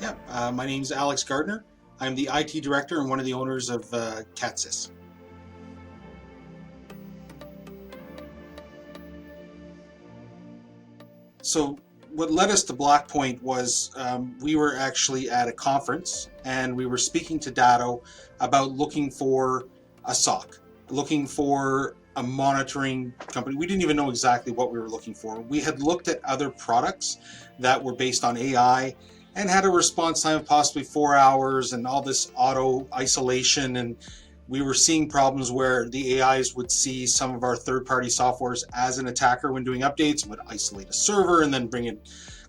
Yeah, my name is Alex Gardner. I'm the IT director and one of the owners of Catsys. So what led us to Blackpoint was we were actually at a conference and we were speaking to Datto about looking for a SOC, looking for a monitoring company. We didn't even know exactly what we were looking for. We had looked at other products that were based on AI and had a response time of possibly 4 hours and all this auto isolation, and we were seeing problems where the AIs would see some of our third-party softwares as an attacker when doing updates and would isolate a server and then bring a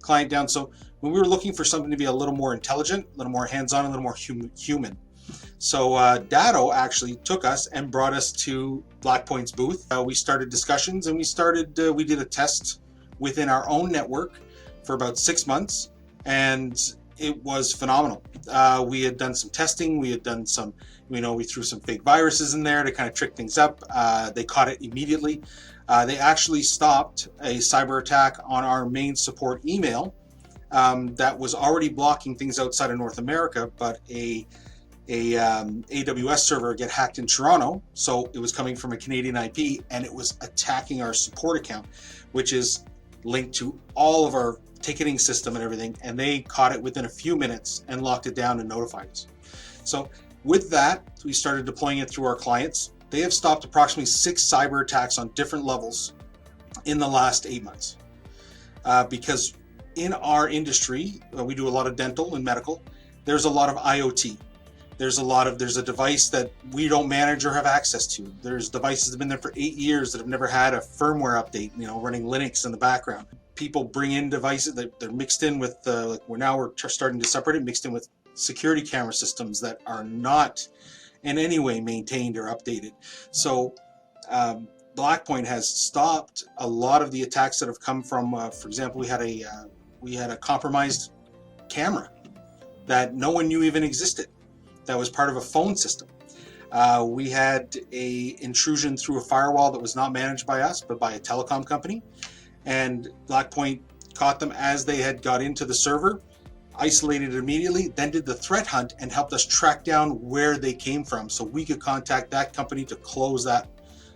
client down. So when we were looking for something to be a little more intelligent, a little more hands-on, a little more human. So Datto actually took us and brought us to Blackpoint's booth. We started discussions and we did a test within our own network for about 6 months, and it was phenomenal. We had done some testing, we had done some, we threw some fake viruses in there to kind of trick things up. They caught it immediately. They actually stopped a cyber attack on our main support email that was already blocking things outside of North America, but a AWS server get hacked in Toronto, so it was coming from a Canadian IP and it was attacking our support account, which is linked to all of our ticketing system and everything, and they caught it within a few minutes and locked it down and notified us. So with that, we started deploying it through our clients. They have stopped approximately 6 cyber attacks on different levels in the last 8 months. Because in our industry, we do a lot of dental and medical, there's a lot of IoT. There's a device that we don't manage or have access to. There's devices that have been there for 8 years that have never had a firmware update, running Linux in the background. People bring in devices that they're mixed in with, we're starting to separate it, mixed in with security camera systems that are not in any way maintained or updated. So Blackpoint has stopped a lot of the attacks that have come from, for example, we had a compromised camera that no one knew even existed. That was part of a phone system. We had a intrusion through a firewall that was not managed by us, but by a telecom company. And Blackpoint caught them as they had got into the server, isolated it immediately, then did the threat hunt and helped us track down where they came from so we could contact that company to close that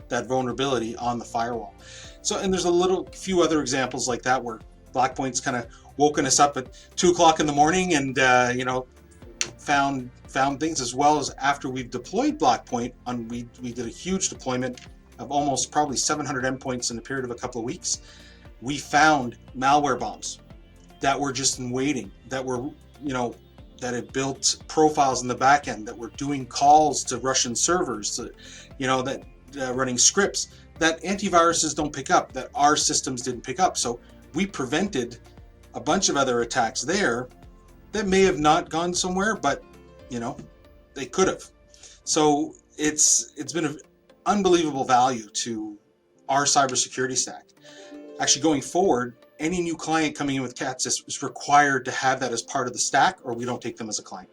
vulnerability on the firewall. So, and there's a few other examples like that where Blackpoint's kind of woken us up at 2 o'clock in the morning and, found things, as well as after we've deployed Blackpoint, we did a huge deployment of almost probably 700 endpoints in a period of a couple of weeks. We found malware bombs that were just in waiting, that were, that had built profiles in the back end, that were doing calls to Russian servers, that running scripts that antiviruses don't pick up, that our systems didn't pick up. So we prevented a bunch of other attacks there that may have not gone somewhere, but they could have. So it's been an unbelievable value to our cybersecurity stack. Actually, going forward, any new client coming in with Catsys is required to have that as part of the stack, or we don't take them as a client.